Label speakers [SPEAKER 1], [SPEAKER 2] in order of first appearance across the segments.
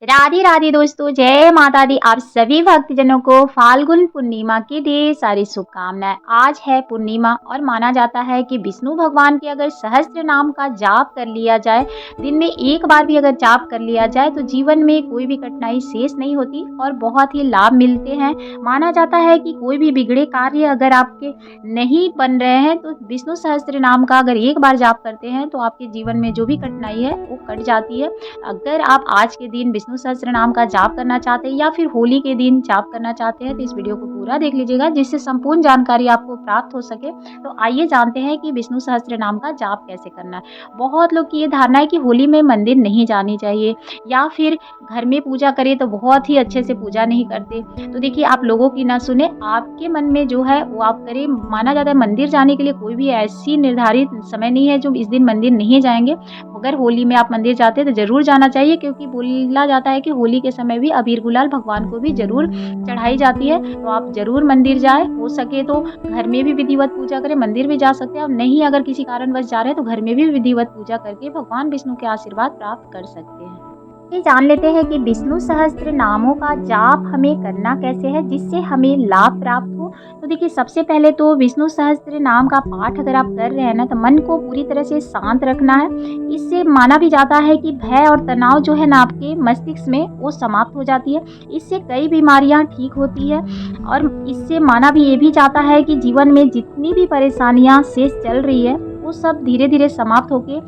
[SPEAKER 1] राधे राधे दोस्तों, जय माता दी। आप सभी भक्तजनों को फाल्गुन पूर्णिमा की ढेर सारी शुभकामनाएं। आज है पूर्णिमा और माना जाता है कि विष्णु भगवान के अगर सहस्त्र नाम का जाप कर लिया जाए, दिन में एक बार भी अगर जाप कर लिया जाए तो जीवन में कोई भी कठिनाई शेष नहीं होती और बहुत ही लाभ मिलते हैं। माना जाता है कि कोई भी बिगड़े कार्य अगर आपके नहीं बन रहे हैं तो विष्णु सहस्त्र नाम का अगर एक बार जाप करते हैं तो आपके जीवन में जो भी कठिनाई है वो कट जाती है। अगर आप आज के दिन विष्णु सहस्त्र नाम का जाप करना चाहते हैं या फिर होली के दिन जाप करना चाहते हैं तो इस वीडियो को पूरा देख लीजिएगा, जिससे संपूर्ण जानकारी आपको प्राप्त हो सके। तो आइए जानते हैं कि विष्णु सहस्त्र नाम का जाप कैसे करना है। बहुत लोग की ये धारणा है कि होली में मंदिर नहीं जानी चाहिए या फिर घर में पूजा करें तो बहुत ही अच्छे से पूजा नहीं करते। तो देखिए, आप लोगों की ना सुने, आपके मन में जो है वो आप करें। माना जाता है मंदिर जाने के लिए कोई भी ऐसी निर्धारित समय नहीं है जो इस दिन मंदिर नहीं जाएंगे। अगर होली में आप मंदिर जाते हैं तो ज़रूर जाना चाहिए, क्योंकि बोला जाता है कि होली के समय भी अबीर गुलाल भगवान को भी ज़रूर चढ़ाई जाती है। तो आप ज़रूर मंदिर जाएँ, हो सके तो घर में भी विधिवत पूजा करें, मंदिर भी जा सकते हैं और नहीं अगर किसी कारणवश जा रहे हैं तो घर में भी विधिवत पूजा करके भगवान विष्णु के आशीर्वाद प्राप्त कर सकते हैं। ये जान लेते हैं कि विष्णु सहस्त्र नामों का जाप हमें करना कैसे है जिससे हमें लाभ प्राप्त हो। तो देखिए, सबसे पहले तो विष्णु सहस्त्र नाम का पाठ अगर आप कर रहे हैं ना तो मन को पूरी तरह से शांत रखना है। इससे माना भी जाता है कि भय और तनाव जो है ना आपके मस्तिष्क में वो समाप्त हो जाती है। इससे कई बीमारियां ठीक होती है और इससे माना भी ये भी जाता है कि जीवन में जितनी भी परेशानियां शेष चल रही है वो सब धीरे धीरे समाप्त होके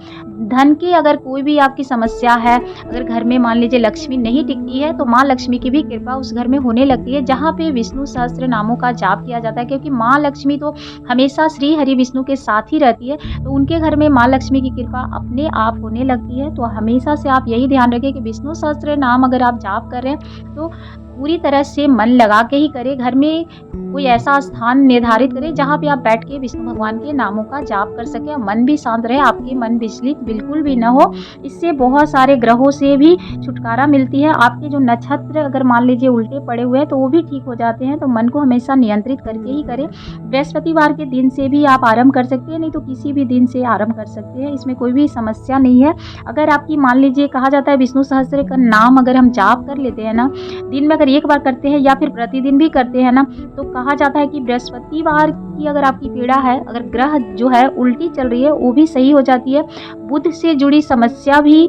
[SPEAKER 1] धन की अगर कोई भी आपकी समस्या है, अगर घर में मान लीजिए लक्ष्मी नहीं टिकती है तो माँ लक्ष्मी की भी कृपा उस घर में होने लगती है जहाँ पे विष्णु सहस्त्र नामों का जाप किया जाता है। क्योंकि माँ लक्ष्मी तो हमेशा श्री हरि विष्णु के साथ ही रहती है, तो उनके घर में माँ लक्ष्मी की कृपा अपने आप होने लगती है। तो हमेशा से आप यही ध्यान रखें कि विष्णु सहस्त्र नाम अगर आप जाप कर रहे हैं तो पूरी तरह से मन लगा के ही करें। घर में कोई ऐसा स्थान निर्धारित करें जहाँ पे आप बैठ के विष्णु भगवान के नामों का जाप कर सकें और मन भी शांत रहे, आपकी मन विचलित बिल्कुल भी ना हो। इससे बहुत सारे ग्रहों से भी छुटकारा मिलती है। आपके जो नक्षत्र अगर मान लीजिए उल्टे पड़े हुए हैं तो वो भी ठीक हो जाते हैं। तो मन को हमेशा नियंत्रित करके ही करें। बृहस्पतिवार के दिन से भी आप आरंभ कर सकते हैं, नहीं तो किसी भी दिन से आरंभ कर सकते हैं, इसमें कोई भी समस्या नहीं है। अगर आपकी मान लीजिए कहा जाता है विष्णु सहस्त्र का नाम अगर हम जाप कर लेते हैं ना, दिन में अगर एक बार करते हैं या फिर प्रतिदिन भी करते हैं ना, तो कहा जाता है कि बृहस्पतिवार की अगर आपकी पीड़ा है, अगर ग्रह जो है उल्टी चल रही है वो भी सही हो जाती है। बुध से जुड़ी समस्या भी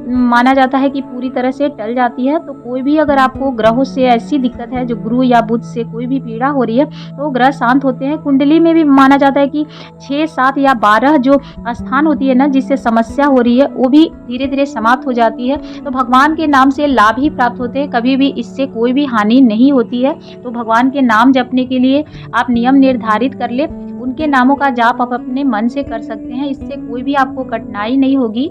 [SPEAKER 1] माना जाता है कि पूरी तरह से टल जाती है। तो कोई भी अगर आपको ग्रहों से ऐसी दिक्कत है, जो गुरु या बुध से कोई भी पीड़ा हो रही है, तो ग्रह शांत होते हैं। कुंडली में भी माना जाता है कि 6, 7 या 12 जो स्थान होती है ना जिससे समस्या हो रही है वो भी धीरे धीरे समाप्त हो जाती है। तो भगवान के नाम से लाभ ही प्राप्त होते हैं, कभी भी इससे कोई भी हानि नहीं होती है। तो भगवान के नाम जपने के लिए आप नियम निर्धारित कर ले, उनके नामों का जाप आप अपने मन से कर सकते हैं। इससे कोई भी आपको कठिनाई नहीं होगी।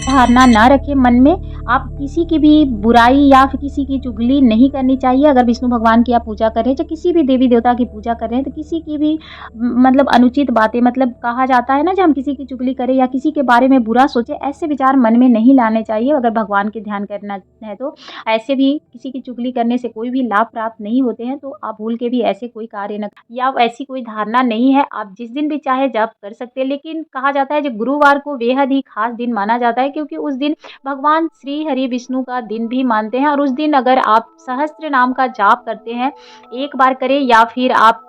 [SPEAKER 1] धारणा ना रखें मन में, आप किसी की भी बुराई या फिर किसी की चुगली नहीं करनी चाहिए। अगर विष्णु भगवान की आप पूजा कर रहे हैं या किसी भी देवी देवता की पूजा कर रहे हैं तो किसी की भी मतलब अनुचित बातें, मतलब कहा जाता है ना जब हम किसी की चुगली करें या किसी के बारे में बुरा सोचें, ऐसे विचार मन में नहीं लाने चाहिए। अगर भगवान के ध्यान करना है तो ऐसे भी किसी की चुगली करने से कोई भी लाभ प्राप्त नहीं होते हैं। तो आप भूल के भी ऐसे कोई कार्य न, या ऐसी कोई धारणा नहीं है, आप जिस दिन भी चाहे जप कर सकते हैं। लेकिन कहा जाता है जो गुरुवार को बेहद ही खास दिन माना जाता है, क्योंकि उस दिन भगवान श्री हरि विष्णु का दिन भी मानते हैं। और उस दिन अगर आप सहस्त्र नाम का जाप करते हैं, एक बार करें या फिर आप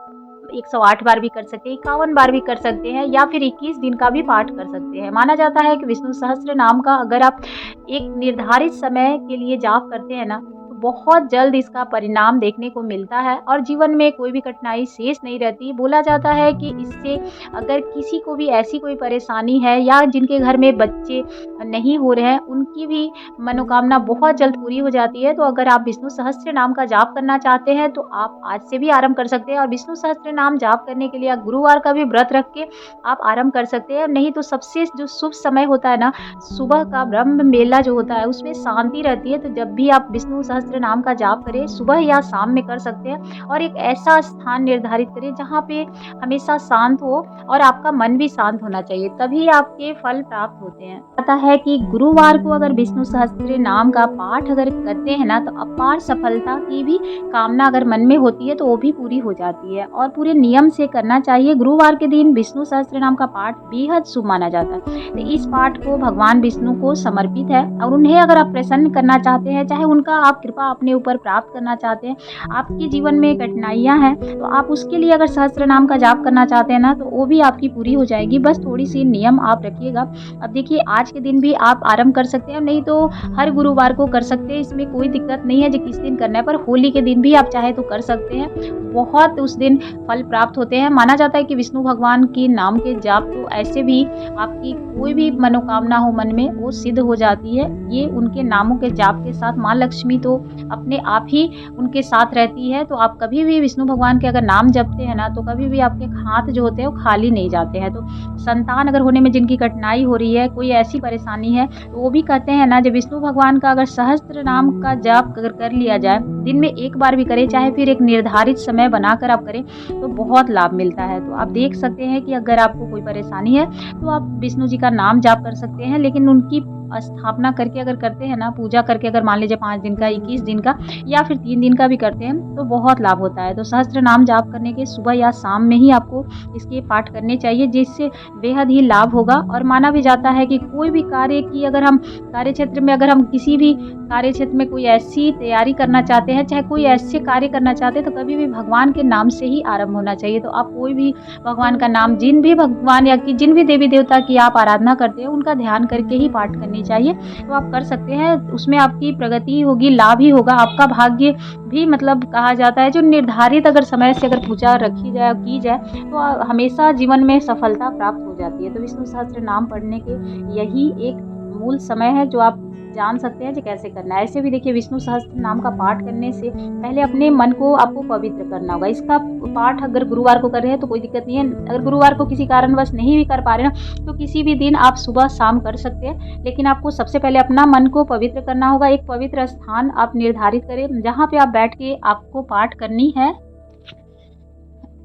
[SPEAKER 1] 108 बार भी कर सकते हैं, 51 बार भी कर सकते हैं या फिर 21 दिन का भी पाठ कर सकते हैं। माना जाता है कि विष्णु सहस्त्र नाम का अगर आप एक निर्धारित समय के लिए जाप करते हैं ना तो बहुत जल्द इसका परिणाम देखने को मिलता है और जीवन में कोई भी कठिनाई शेष नहीं रहती। बोला जाता है कि इससे अगर किसी को भी ऐसी कोई परेशानी है या जिनके घर में बच्चे नहीं हो रहे हैं, उनकी भी मनोकामना बहुत जल्द पूरी हो जाती है। तो अगर आप विष्णु सहस्त्र नाम का जाप करना चाहते हैं तो आप आज से भी आरंभ कर सकते हैं। और विष्णु सहस्त्र नाम जाप करने के लिए आप गुरुवार का भी व्रत रख के आप आरंभ कर सकते हैं। नहीं तो सबसे जो शुभ समय होता है ना, सुबह का ब्रह्म मेला जो होता है उसमें शांति रहती है। तो जब भी आप विष्णु सहस्त्र सहस्त्र नाम का जाप करें, सुबह या शाम में कर सकते हैं और एक ऐसा स्थान निर्धारित करें जहाँ पे हमेशा शांत हो और आपका मन भी शांत होना चाहिए, तभी आपके फल प्राप्त होते हैं। पता है कि गुरुवार को अगर विष्णु सहस्त्र नाम का पाठ अगर करते हैं ना, तो अपार सफलता की भी कामना अगर मन में होती है तो वो भी पूरी हो जाती है और पूरे नियम से करना चाहिए। गुरुवार के दिन विष्णु सहस्त्र नाम का पाठ बेहद शुभ माना जाता है। तो इस पाठ को भगवान विष्णु को समर्पित है और उन्हें अगर आप प्रसन्न करना चाहते हैं, चाहे उनका आप कृपा अपने ऊपर प्राप्त करना चाहते हैं, आपके जीवन में कठिनाइयाँ हैं तो आप उसके लिए अगर सहस्त्र नाम का जाप करना चाहते हैं ना, तो वो भी आपकी पूरी हो जाएगी। बस थोड़ी सी नियम आप रखिएगा। अब देखिए, आज के दिन भी आप आरंभ कर सकते हैं, नहीं तो हर गुरुवार को कर सकते हैं, इसमें कोई दिक्कत नहीं है जो किस दिन करना है। पर होली के दिन भी आप चाहे तो कर सकते हैं, बहुत उस दिन फल प्राप्त होते हैं। माना जाता है कि विष्णु भगवान के नाम के जाप तो ऐसे भी आपकी कोई भी मनोकामना हो मन में वो सिद्ध हो जाती है। ये उनके नामों के जाप के साथ माँ लक्ष्मी तो अपने आप ही उनके साथ रहती है। तो आप कभी भी विष्णु भगवान के अगर नाम जपते हैं ना, तो कभी भी आपके हाथ जो होते हैं वो खाली नहीं जाते हैं। तो संतान अगर होने में जिनकी कठिनाई हो रही है, कोई ऐसी परेशानी है, तो वो भी कहते हैं ना, जब विष्णु भगवान का अगर सहस्त्र नाम का जाप अगर कर लिया जाए, दिन में एक बार भी करें, चाहे फिर एक निर्धारित समय बनाकर आप करें, तो बहुत लाभ मिलता है। तो आप देख सकते हैं कि अगर आपको कोई परेशानी है तो आप विष्णु जी का नाम जाप कर सकते हैं, लेकिन उनकी स्थापना करके अगर करते हैं ना, पूजा करके अगर मान लीजिए 5 दिन का, 21 दिन का या फिर 3 दिन का भी करते हैं तो बहुत लाभ होता है। तो सहस्त्र नाम जाप करने के सुबह या शाम में ही आपको इसके पाठ करने चाहिए, जिससे बेहद ही लाभ होगा। और माना भी जाता है कि कोई भी कार्य की अगर हम कार्यक्षेत्र में, अगर हम किसी भी कार्यक्षेत्र में कोई ऐसी तैयारी करना चाहते हैं, चाहे कोई ऐसे कार्य करना चाहते हैं, तो कभी भी भगवान के नाम से ही आरंभ होना चाहिए। तो आप कोई भी भगवान का नाम, जिन भी भगवान या कि जिन भी देवी देवता की आप आराधना करते हैं, उनका ध्यान करके ही पाठ करनी चाहिए। तो आप कर सकते हैं, उसमें आपकी प्रगति होगी, लाभ ही होगा। आपका भाग्य भी मतलब कहा जाता है, जो निर्धारित अगर समय से अगर पूजा रखी जाए, की जाए, तो हमेशा जीवन में सफलता प्राप्त हो जाती है। तो विष्णु सहस्त्र नाम पढ़ने के यही एक मूल समय है जो आप जान सकते हैं कि कैसे करना है। ऐसे भी देखिए, विष्णु सहस्त्र नाम का पाठ करने से पहले अपने मन को आपको पवित्र करना होगा। इसका पाठ अगर गुरुवार को कर रहे हैं तो कोई दिक्कत नहीं है। अगर गुरुवार को किसी कारणवश नहीं भी कर पा रहे हैं, तो किसी भी दिन आप सुबह शाम कर सकते हैं, लेकिन आपको सबसे पहले अपना मन को पवित्र करना होगा। एक पवित्र स्थान आप निर्धारित करें जहाँ पे आप बैठ के आपको पाठ करनी है,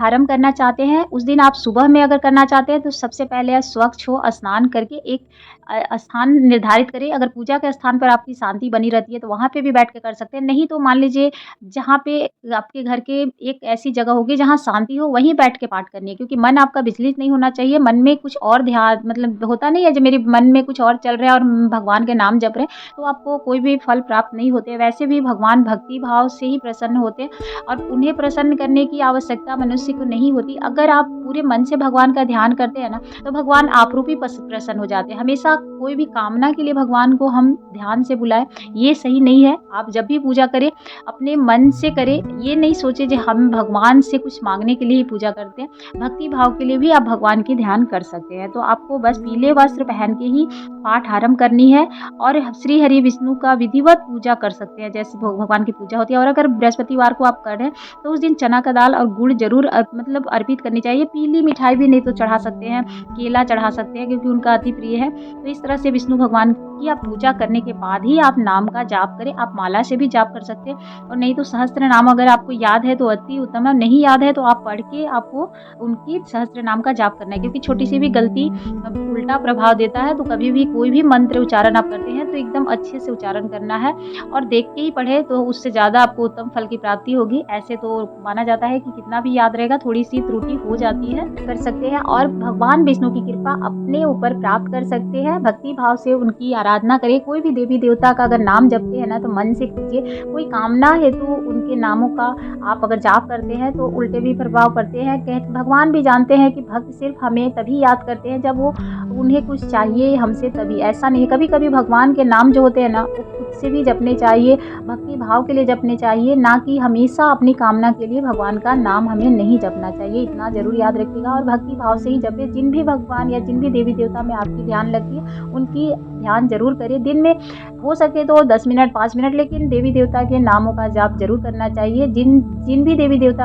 [SPEAKER 1] आरंभ करना चाहते हैं। उस दिन आप सुबह में अगर करना चाहते हैं तो सबसे पहले आप स्वच्छ हो, स्नान करके एक स्थान निर्धारित करें। अगर पूजा के स्थान पर आपकी शांति बनी रहती है तो वहाँ पे भी बैठ के कर सकते हैं, नहीं तो मान लीजिए जहाँ पे आपके घर के एक ऐसी जगह होगी जहाँ शांति हो, वहीं बैठ के पाठ करनी है, क्योंकि मन आपका विचलित नहीं होना चाहिए। मन में कुछ और ध्यान, मतलब होता नहीं है जो मेरे मन में कुछ और चल रहा है और भगवान के नाम जप रहे हैं, तो आपको कोई भी फल प्राप्त नहीं होते। वैसे भी भगवान भक्ति भाव से ही प्रसन्न होते हैं और उन्हें प्रसन्न करने की आवश्यकता मनुष्य को नहीं होती। अगर आप पूरे मन से भगवान का ध्यान करते हैं ना, तो भगवान आप रूपी प्रसन्न हो जाते हैं। हमेशा कोई भी कामना के लिए भगवान को हम ध्यान से बुलाएं, ये सही नहीं है। आप जब भी पूजा करें अपने मन से करें, ये नहीं सोचे कि हम भगवान से कुछ मांगने के लिए ही पूजा करते हैं। भक्ति भाव के लिए भी आप भगवान की ध्यान कर सकते हैं। तो आपको बस पीले वस्त्र पहन के ही पाठ आरंभ करनी है और श्री हरि विष्णु का विधिवत पूजा कर सकते हैं, जैसे भगवान की पूजा होती है। और अगर बृहस्पतिवार को आप कर रहे हैं तो उस दिन चना का दाल और गुड़ जरूर मतलब अर्पित करनी चाहिए। पीली मिठाई भी नहीं तो चढ़ा सकते हैं, केला चढ़ा सकते हैं, क्योंकि उनका अति प्रिय है। तो इस तरह से विष्णु भगवान की आप पूजा करने के बाद ही आप नाम का जाप करें। आप माला से भी जाप कर सकते हैं, और नहीं तो सहस्त्र नाम अगर आपको याद है तो अति उत्तम है, नहीं याद है तो आप पढ़ के आपको उनकी सहस्त्र नाम का जाप करना है, क्योंकि छोटी सी भी गलती उल्टा प्रभाव देता है। तो कभी भी कोई भी मंत्र उच्चारण आप करते हैं तो एकदम अच्छे से उच्चारण करना है, और देख के ही पढ़े तो उससे ज़्यादा आपको उत्तम फल की प्राप्ति होगी। ऐसे तो माना जाता है कि कितना भी याद रहेगा, थोड़ी सी त्रुटि हो जाती है, कर सकते हैं। और भगवान विष्णु की कृपा अपने ऊपर प्राप्त कर सकते हैं। भक्ति भाव से उनकी आराधना करें। कोई भी देवी देवता का अगर नाम जपते हैं ना, तो मन से कीजिए। कोई कामना हेतु उनके नामों का आप अगर जाप करते हैं तो उल्टे भी प्रभाव पड़ते हैं। भगवान भी जानते हैं कि भक्त सिर्फ हमें तभी याद करते हैं जब वो उन्हें कुछ चाहिए हमसे, तभी। ऐसा नहीं है, कभी कभी भगवान के नाम जो होते हैं ना, वो खुद से भी जपने चाहिए, भक्ति भाव के लिए जपने चाहिए, ना कि हमेशा अपनी कामना के लिए भगवान का नाम हमें नहीं जपना चाहिए। इतना जरूर याद रखिएगा, और भक्ति भाव से ही जपे। जिन भी भगवान या जिन भी देवी देवता में आपकी ध्यान लगती है, उनकी ध्यान जरूर करें। दिन में हो सके तो 10 मिनट 5 मिनट, लेकिन देवी देवता के नामों का जाप जरूर करना चाहिए। जिन भी देवी देवता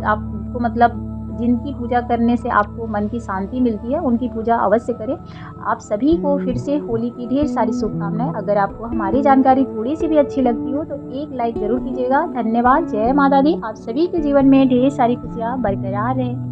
[SPEAKER 1] आपको मतलब जिनकी पूजा करने से आपको मन की शांति मिलती है, उनकी पूजा अवश्य करें। आप सभी को फिर से होली की ढेर सारी शुभकामनाएँ। अगर आपको हमारी जानकारी थोड़ी-सी भी अच्छी लगती हो तो एक लाइक ज़रूर कीजिएगा। धन्यवाद। जय माता दी। आप सभी के जीवन में ढेर सारी खुशियाँ बरकरार रहें।